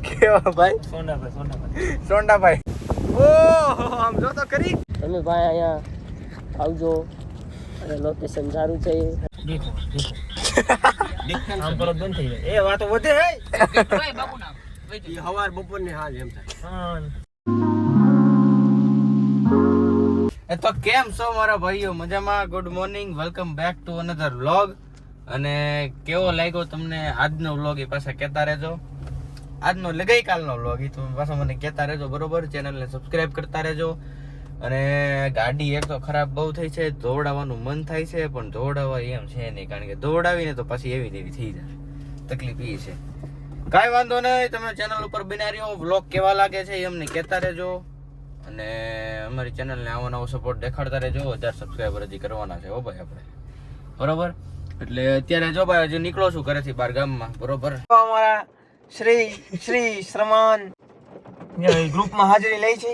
કેવા ભાઈ? સોંડાભાઈ. ઓહો, આમ જો તો કરી. તમે ભાઈ અહીંયા આવજો અને લોકેશન સારું છે. આમ પર બંધ થઈ જાય. એ વાતો વધે હે. હવાર બપોર ની હાલ એમ થાય. તો કેમ છો મારા ભાઈઓ? મજામાં? Good morning, welcome back to another vlog. અને કેવો લાગ્યો તમને આજનો વ્લોગ એ પાછા કહેતા રહેજો. આજનો ગઈકાલનો વ્લોગ એ તમે પાછા મને કહેતા રહેજો, બરોબર? ચેનલને સબસ્ક્રાઇબ કરતા રહેજો. અને ગાડી એક તો ખરાબ બહુ થઈ છે, દોડાવવાનું મન થાય છે પણ દોડાવવા એમ છે નહીં, કારણ કે દોડાવીને તો પછી એવી તેવી થઈ જાય. તકલીફ એ છે. કાંઈ વાંધો નહીં, તમે ચેનલ ઉપર બના રહ્યો. વ્લોગ કેવા લાગે છે એ અમને કહેતા રહેજો. અને અમારી ચેનલને આવો નવો સપોર્ટ દેખાડતા રહેજો. 1000 સબસ્ક્રાઈબર હજી કરવાના છે હો ભાઈ આપણે, બરોબર? એટલે અત્યારે જો ભાઈ હજી નીકળો છું ઘરેથી બહાર ગામમાં, બરોબર? અમારા શ્રી શ્રમાન ગ્રુપમાં હાજરી લે છે.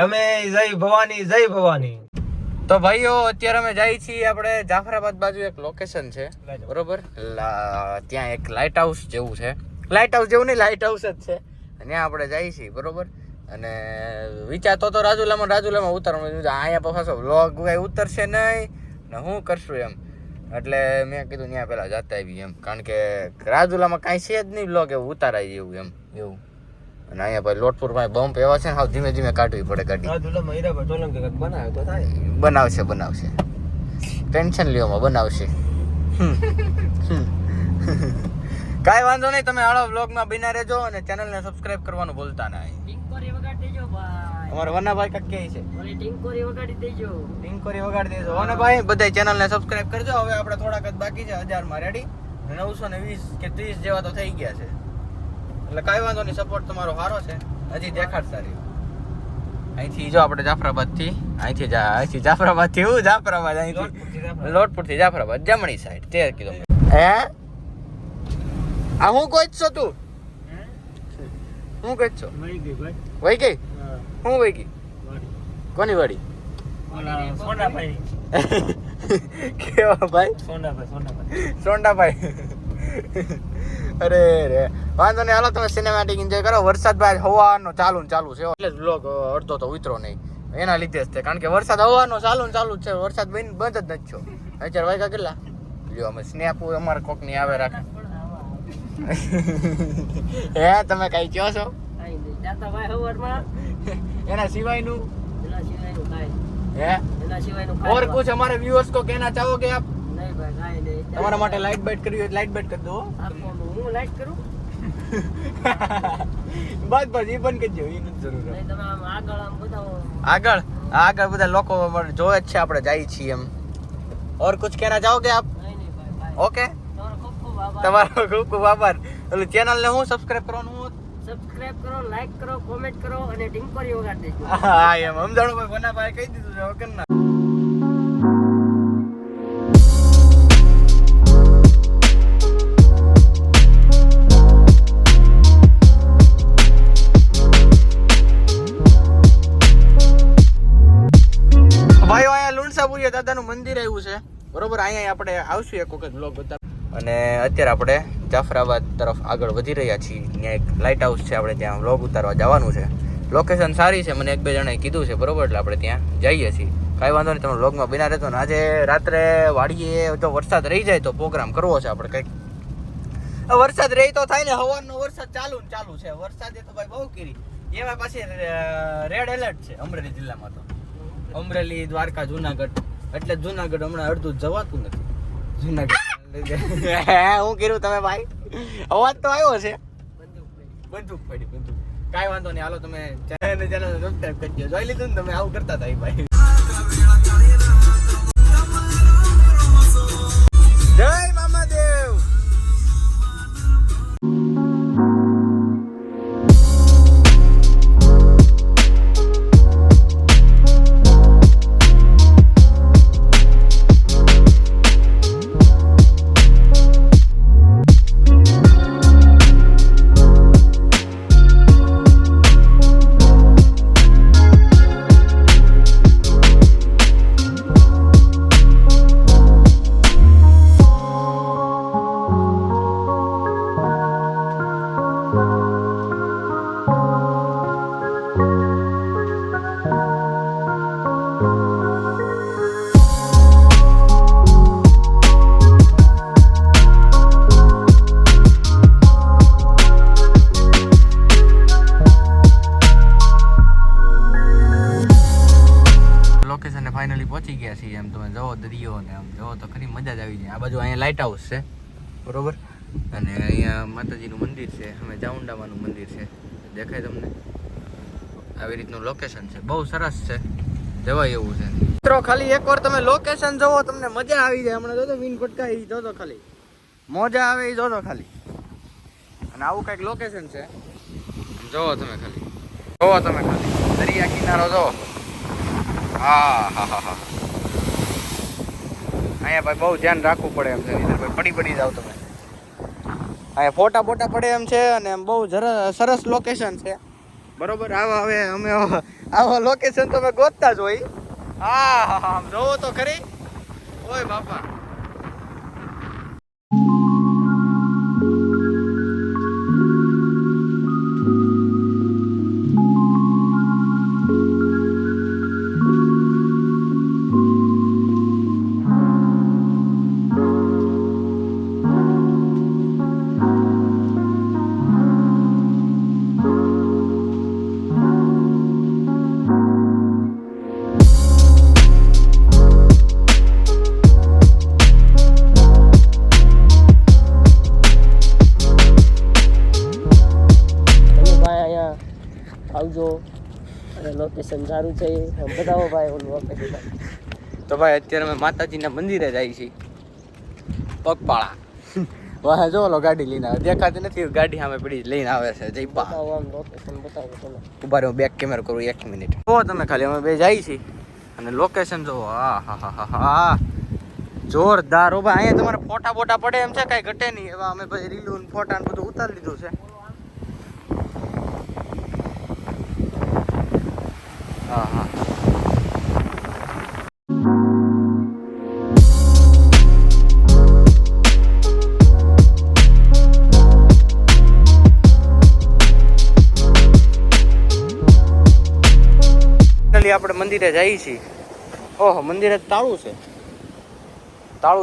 અમે જય ભવાની. તો ભાઈઓ અત્યારે અમે જઈએ છીએ આપણે જાફરાબાદ બાજુ. એક લોકેશન છે, બરોબર? ત્યાં એક લાઇટ હાઉસ જેવું છે. લાઇટ હાઉસ જેવું નહીં, લાઇટ હાઉસ જ છે. ત્યાં આપણે જઈએ છીએ, બરોબર? અને વિચારતો તો રાજુલામાં ઉતારવાનું. અહીંયા પાછો વ્લોગ કઈ ઉતરશે નહીં ને હું કરશું એમ, એટલે મેં કીધું ત્યાં પેલા જતા આવી એમ, કારણ કે રાજુલામાં કાંઈ છે જ નહીં વ્લોગ એવું ઉતારાય એવું એમ એવું. અને અહીંયા ભાઈ લોટપુરમાં બમ્પ એવા છે ને, હાવ ધીમે ધીમે કાઢવી પડે ગાડી. બનાવશે ટેન્શન લ્યોમાં બનાવશે. કાંઈ વાંધો નહીં, તમે આળો વ્લોગમાં બિના રહેજો અને ચેનલને સબસ્ક્રાઇબ કરવાનું ભૂલતા નહીં. અમારા વનાભાઈ કાક કે છે ટિંકોરી વગાડી દેજો. અને ભાઈ બધા ચેનલને સબસ્ક્રાઇબ કરજો. હવે આપણે થોડાક જ બાકી છે, 1000 માં રેડી. 920 કે 30 જેવા તો થઈ ગયા છે, એટલે કાંઈ વાંધો નહીં. સપોર્ટ તમારો સારો છે, હજી દેખાડતા રહ્યો. અહીંથી જો આપણે જાફરાબાદ થી લોટપુર થી જાફરાબાદ જમણી સાઈડ 13 કિલોમીટર. હે આ હું કોઈ જ છો તું? હું કોઈ જ છો? વહી ગઈ? હું વહી ગઈ? કોની વાડી? કેવા ભાઈ? સોંડાભાઈ. અરે રે વાંધો નહીં, હાલો તમે સિનેમેટિક એન્જોય કરો. વરસાદ ભાઈ હવાનો ચાલુ છે, એટલે જ વ્લોગ અડધો તો ઉતરો નહીં, એના લીધે જ છે. કારણ કે વરસાદ હવાનો ચાલુ જ છે. વરસાદ બંધ જ નથી છો. 4 વાગ્યા કેટલા લ્યો? અમે સ્નેપ અમારે કોક ની આવે રાખે. હે તમે કઈ કહો છો? એના સિવાયનું और कुछ हमारे व्यूअर्स को कहना चाहोगे आप? नहीं भाई, नहीं તમારા માટે લાઈટ બાઈટ કરવી હોય લાઈટ બાઈટ કરી દો. હું લાઈટ કરું બસ એ બંધ કરી દો, એ નથી જરૂર. નહીં તમે આમ આગળ બતાવો. આગળ બધા લોકો જોવે જ છે, આપણે જઈએ છીએ એમ. और कुछ कहना चाहोगे आप? નહીં ભાઈ. ઓકે, તમારો ખૂબ તમારો ખૂબ ખૂબ આભાર. ખૂબ આભાર. એટલે ચેનલને હું સબસ્ક્રાઇબ કરવાનું? સબસ્ક્રાઇબ કરો, લાઈક કરો, કોમેન્ટ કરો અને ટિંકોરી વગાડી દેજો. હા એમ સમજાણું ભાઈ. વનાભાઈ કહી દીધું છે, વગર ના. ભાઈઓ અહીંયા લુણસાપુરિયા દાદાનું મંદિર આવ્યું છે, બરોબર? અહીંયા આપણે આવશું એક વખત બ્લોગ બતાવ. અને અત્યારે આપણે જાફરાબાદ તરફ આગળ વધી રહ્યા છીએ. ત્યાં એક લાઇટ હાઉસ છે, આપણે ત્યાં વ્લોગ ઉતારવા જવાનું છે. લોકેશન સારી છે, મને 1-2 જણાએ કીધું છે, બરોબર? એટલે આપણે ત્યાં જઈએ છીએ. કાંઈ વાંધો નહીં, તમે વ્લોગમાં બિના રહેતો ને. આજે રાત્રે વાડીએ જો વરસાદ રહી જાય તો પ્રોગ્રામ કરવો છે આપણે કંઈક. વરસાદ રહી તો થાય ને, હવાનો વરસાદ ચાલુ છે. વરસાદે તો ભાઈ બહુ કરી. એમાં પાછી રેડ એલર્ટ છે અમરેલી જિલ્લામાં. તો અમરેલી, દ્વારકા, જુનાગઢ, એટલે જુનાગઢ હમણાં અડધું જવાતું નથી. જુનાગઢ હું કર્યું તમે ભાઈ? અવાજ તો આવ્યો છે. બંદૂક પડી. કાંઈ વાંધો નહીં, હાલો તમે ચેનલ સબસ્ક્રાઇબ કરજો. જોઈ લીધું ને તમે? આવું કરતા હતા ભાઈ. જય મામાદેવ. ગયા છીએ. એમ તમે જુઓ દરિયો ને આમ જુઓ તો ખરી મજા જ આવી જાય. આ બાજુ અહીંયા લાઇટ હાઉસ છે બરોબર, અને અહીંયા માતાજીનું મંદિર છે, અમે ચામુંડામાનું મંદિર છે, દેખાય તમને. આવી રીતનું લોકેશન છે, બહુ સરસ છે, જવાય એવું છે મિત્રો. ખાલી એકવાર તમે લોકેશન જોવો તમને મજા આવી જાય. હમણાં જોતો મીન પટકાઈ જોતો, ખાલી મજા આવે એ જોતો ખાલી. અને આવું કંઈક લોકેશન છે, જોવો તમે ખાલી, જોવો તમે ખાલી દરિયા કિનારો જોવો. હા હા હા હા, અહીંયા ભાઈ બહુ ધ્યાન રાખવું પડે એમ છે, નહીં ભાઈ પડી જાવ તમે. અહીંયા ફોટા પડે એમ છે, અને એમ બહુ સરસ લોકેશન છે બરોબર. હવે અમે આવા લોકેશન તો અમે ગોતતા જ હોય. હા હા હા, જોવો તો ખરી. ઓય બાપા, આવજો. અને લોકેશન સારું છે, બતાવો ભાઈ ઓલું લોકેશન. તો ભાઈ અત્યારે અમે માતાજીના મંદિરે જાય છીએ પગપાળા. વાહ જો લો ગાડી લઈને આવે, દેખાતી નથી ગાડી સામે પડી લઈને આવે છે. જય બા, બતાવો આમ લોકેશન બતાવો તમે. ઉભા રહો, બેક કેમેરા કરું 1 મિનિટ. જો તમે ખાલી અમે બે જાય છીએ અને લોકેશન જોવો. હા હા હા હા હા, જોરદાર. ઓ ભાઈ અહીંયા તમારે ફોટા પડે એમ છે, કાંઈ ઘટે નહીં એવા. અમે ભાઈ રીલું ને ફોટા ને બધું ઉતારી લીધું છે. હા હા, આપણે મંદિરે જઈએ છીએ. ઓહો, મંદિરે તાળું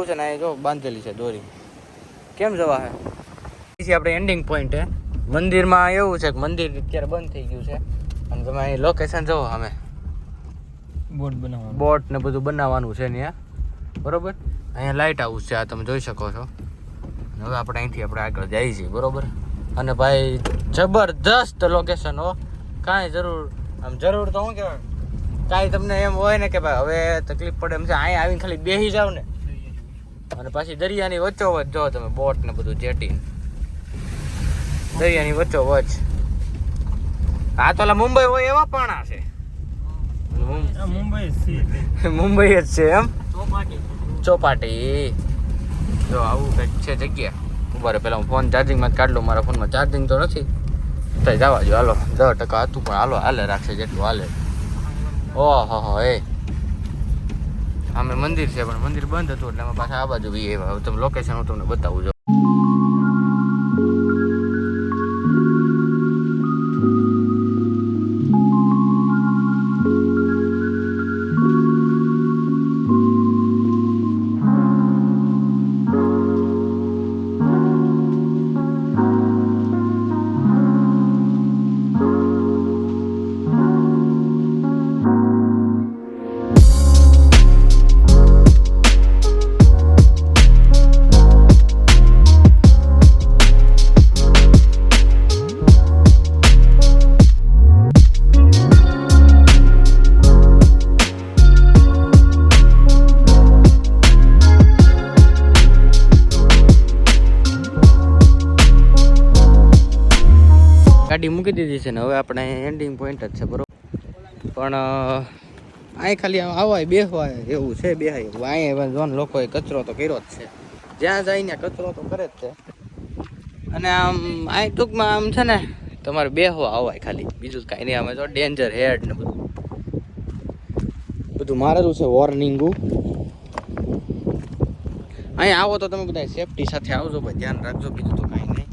છે ને એ જો બાંધેલી છે દોરી. કેમ જવા હે પછી આપણે એન્ડિંગ પોઈન્ટ હે. મંદિરમાં એવું છે કે મંદિર અત્યારે બંધ થઈ ગયું છે, અને તમે અહીં લોકેશન જોવો. અમે બોટ ને બધું બનાવવાનું છે ને બરોબર. અહીંયા લાઇટ હાઉસ છે, આ તમે જોઈ શકો છો. હવે આપણે અહીંથી આપણે આગળ જઈએ છીએ બરોબર. અને ભાઈ જબરદસ્ત લોકેશન હો. કાંઈ જરૂર તો શું કહેવાય, કાંઈ તમને એમ હોય ને કે ભાઈ હવે તકલીફ પડે એમ છે, અહીંયા આવીને ખાલી બેસી જાવ ને, અને પાછી દરિયાની વચ્ચોવચ જો તમે બોટ ને બધું જેટી દરિયાની વચ્ચોવચ. આ તો મુંબઈ હોય એવા પાણા છે. મુંબઈ જ છે એમ. ચોપાટી જો આવું કંઈક છે જગ્યા. ઉભા રહે, પેલા હું ફોન ચાર્જિંગમાં જ કાઢ લઉં. મારા ફોનમાં ચાર્જિંગ તો નથી. તો જવા જો, હાલો 10% હતું પણ હાલે રાખશે જેટલું હાલે. ઓહો એ અમે મંદિર છે પણ મંદિર બંધ હતું એટલે અમે પાછા આ બાજુ બી આવ્યા. હવે તમે લોકેશન હું તમને બતાવું છું. ગાડી મૂકી દીધી છે ને હવે આપણે એન્ડિંગ પોઈન્ટ જ છે બરોબર. પણ અહીં ખાલી આવાય બેસવાય એવું છે, બેહાય એવું. અહીંયા જોન લોકોએ કચરો તો કર્યો જ છે, જ્યાં જાય ને કચરો તો કરે જ છે. અને આમ અહીં ટૂંકમાં આમ છે ને તમારે બેસવા આવાય ખાલી, બીજું કાંઈ નહીં. અમે જો ડેન્જર હેડ ને બધું મારેલું છે વોર્નિંગું. અહીંયા આવો તો તમે બધા સેફટી સાથે આવજો ભાઈ, ધ્યાન રાખજો, બીજું તો કાંઈ નહીં.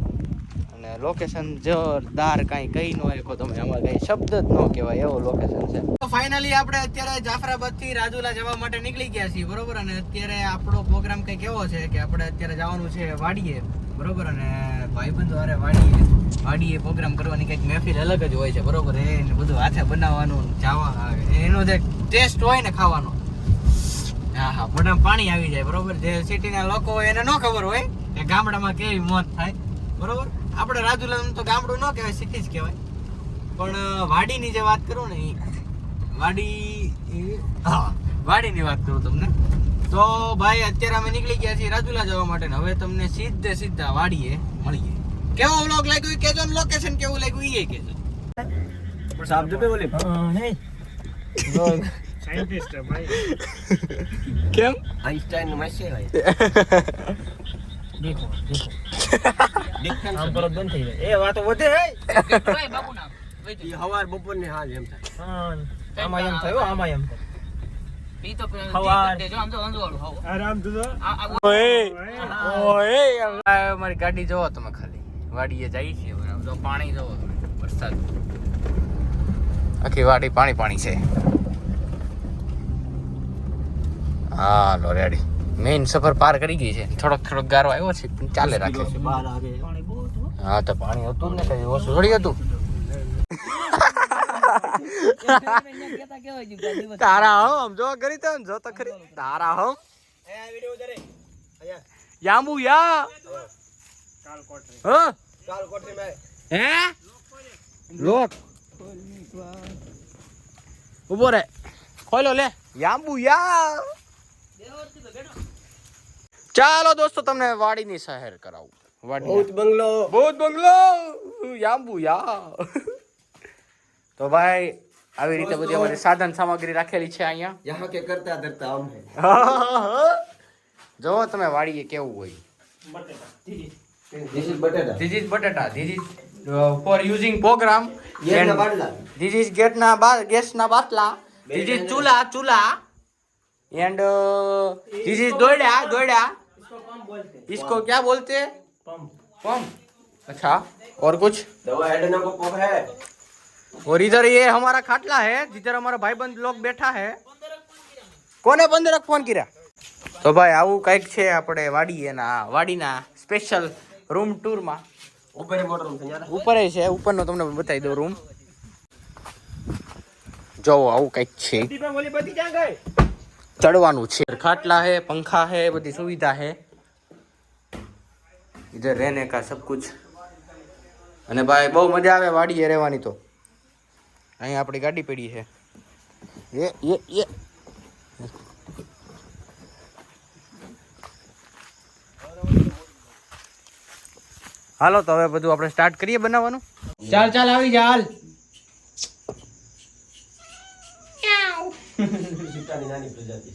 લોકેશન જોરદાર, કાંઈ કહી ન શકો તમે, અમારે કઈ શબ્દ જ ન કહેવાય એવો લોકેશન છે. તો ફાઇનલી આપણે અત્યારે જાફરાબાદ થી રાજુલા જવા માટે નીકળી ગયા છીએ બરોબર. અને અત્યારે આપણો પ્રોગ્રામ કંઈક એવો છે કે આપણે અત્યારે જવાનું છે વાડીએ બરોબર. અને ભાઈબંધો હારે વાડીએ પ્રોગ્રામ કરવાની કંઈક મહેફિલ અલગ જ હોય છે બરોબર. એ બધું હાથે બનાવવાનું, જાવા એનો જે ટેસ્ટ હોય ને ખાવાનો હા હા મોઢામાં પાણી આવી જાય બરોબર. જે સિટીના લોકો હોય એને ન ખબર હોય કે ગામડામાં કેવી મોત થાય બરોબર. આપણે રાજુલા તો ગામડું ન કહેવાય, સિટી જ કહેવાય. પણ વાડીની જે વાત કરું ને વાડીની વાત કરું તમને તો ભાઈ અત્યારે અમે નીકળી ગયા છીએ રાજુલા જવા માટે ને હવે તમને સીધા વાડીએ મળીએ. કેવો વ્લોગ લાગ્યો એ કહેજો ને લોકેશન કેવું લાગ્યું એ કહેજો. સાહેબ જબે બોલે હે સાયન્ટિસ્ટ ભાઈ કેમ આઈન્સ્ટાઈન નો મેસેજ ભાઈ દેખો આમ પર બંધ થઈ જાય એ વાતો વધે હે ભાઈ બાપુ નામ એ હવાર બપોર ને હાલ એમ થાય હા આમાં એમ થયો આમાં એમ થાય પી તો હવાર દેજો આમ તો અંધવાળું હાવ આરામ તો ઓય મારી ગાડી જોવો તમે ખાલી વાડીએ જાય છે જો પાણી જોવો વરસાદ આખી વાડી પાણી છે. હાલો રેડી મેઇન સફર પાર કરી ગઈ છે. થોડોક ગારો આવ્યો છે પણ ચાલે રાખે છે. બહાર આવે પાણી બહુ હતું. હા તો પાણી હતું ને કઈ ઓછું થોડી હતું. તારા હમ જો કરી તો જો તો ખરી તારા હમ એ આ વિડિયો ઉતારે આયા યામુ યા કાલ કોઠરી હ કાલ કોઠરી મે હે લોક ઉભો રે ખોલો લે યામુ યા. ચાલો દોસ્તો તમને વાડીની શહેર કરાવું. ભૂત બંગલો યામ્બુ યા. તો ભાઈ આવી રીતે બધી અમારી સાધન સામગ્રી રાખેલી છે અહીંયા. યહાં કે કરતા ધરતા હમ હે જો તમે વાડીએ કેવું હોય. This is બટેટા This is બટેટા. This is for using program. ગેસના બાટલા This is ગેસના બાટલા. This is ચૂલા and this is दोयड़ा इसको पंप बोलते हैं इसको क्या बोलते हैं पंप. अच्छा और कुछ दवा हेडना को पंप है और इधर ये हमारा खाटला है जिधर हमारा भाईबंध लोग बैठा है. કોને 15 ફોન કર્યા? તો ભાઈ આવું કઈક છે આપણે વાડીના સ્પેશિયલ રૂમ ટૂર માં. ઉપર મોટર રૂમ છે યાર ઉપર છે ઉપરનો તમને બતાવી દઉં રૂમ. જો આવું કઈક છે. દીપા બોલી બધી ક્યાં ગઈ चढ़वानु છે. खाटला है पंखा है बड़ी सुविधा है इधर रहने का सब कुछ. અને ભાઈ બહુ મજા આવે વાડીએ રહેવાની. તો અહીં આપણી ગાડી પડી છે. એ હાલો તો હવે બધું આપણે સ્ટાર્ટ કરીએ બનાવવાનું. ચાલ આવી જા હાલ. સીતાની નાની પ્રજાતિ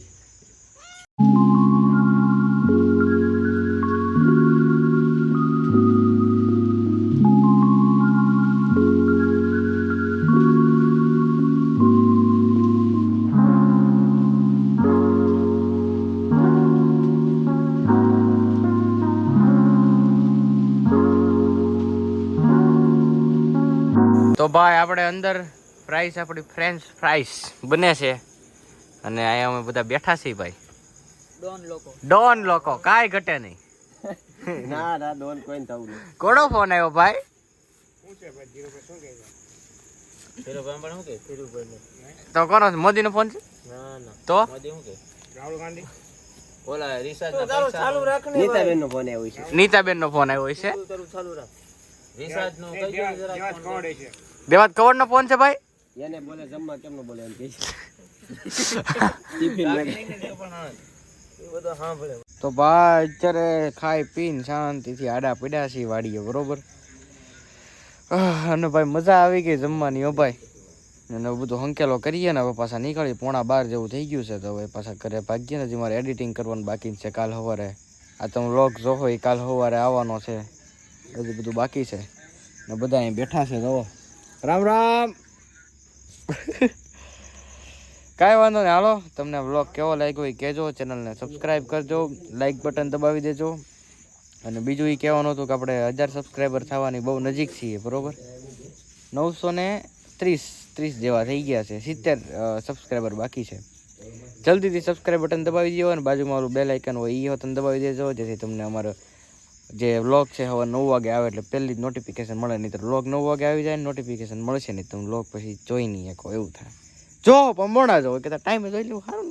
તો ભાઈ આપણે અંદર ફ્રાઈસ આપણી ફ્રેન્ચ ફ્રાઈસ બને છે અને અહીંયા અમે બધા બેઠા છીએ ભાઈ. ડોન લોકો કાંઈ ઘટે નહીં. ના ડોન કોઈ થવું નહીં. કોનો ફોન આવ્યો ભાઈ? તો કોનો મોદીનો ફોન છે? તો નીતાબેનનો ફોન આવ્યો છે. નીતાબેનનો ફોન આવ્યો છે. દેવાત કવરનો ફોન છે ભાઈ. એને બોલે જમવા કેમ ન બોલે એમ કે તો ભાઈ અત્યારે ખાઈ પીને શાંતિથી આડા પડ્યા છીએ વાડીએ બરોબર. અને ભાઈ મજા આવી ગઈ જમવાની. હો ભાઈ અને બધું હંકેલો કરીએ ને હવે પાછા નીકળી 11:15 જેવું થઈ ગયું છે. તો હવે પાછા ઘરે ભાગીએ ને. હજી મારે એડિટિંગ કરવાનું બાકી છે. કાલ સવારે આ તમે વ્લોગ જોવો એ કાલ સવારે આવવાનો છે. હજી બધું બાકી છે ને બધા અહીં બેઠા છે. જો રામ કાંઈ વાંધો નહીં. હાલો તમને વ્લોગ કેવો લાગ્યો એ કહેજો. ચેનલને સબસ્ક્રાઈબ કરજો, લાઈક બટન દબાવી દેજો. અને બીજું એ કહેવાનું હતું કે આપણે 1000 સબસ્ક્રાઈબર થવાની બહુ નજીક છીએ બરોબર. 930 જેવા થઈ ગયા છે. 70 સબસ્ક્રાઈબર બાકી છે. જલ્દીથી સબસ્ક્રાઈબ બટન દબાવી દો અને બાજુમાં ઓલું બેલ આઇકન હોય એ બટન દબાવી દેજો જેથી તમને અમારો જે વ્લોગ છે હવે 9 વાગે આવે એટલે પહેલી જ નોટિફિકેશન મળે. નહીં તો વ્લોગ 9 વાગે આવી જાય ને નોટિફિકેશન મળશે નહીં. તમે વ્લોગ પછી જોઈ નહીં શકો એવું થાય. જો પંબોણા જો કે ટાઈમે જોઈ લેવું સારું.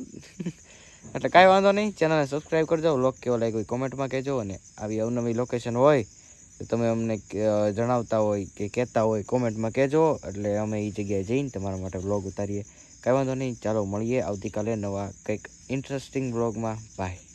એટલે કાંઈ વાંધો નહીં, ચેનલને સબસ્ક્રાઈબ કરજો. વ્લોગ કેવો લાગ્યો કોમેન્ટમાં કહેજો, અને આવી અવનવી લોકેશન હોય તો તમે અમને જણાવતા હોય કે કહેતા હોય કોમેન્ટમાં કહેજો, એટલે અમે એ જગ્યાએ જઈને તમારા માટે વ્લોગ ઉતારીએ. કાંઈ વાંધો નહીં, ચાલો મળીએ આવતીકાલે નવા કંઈક ઇન્ટરેસ્ટિંગ વ્લોગમાં. બાય.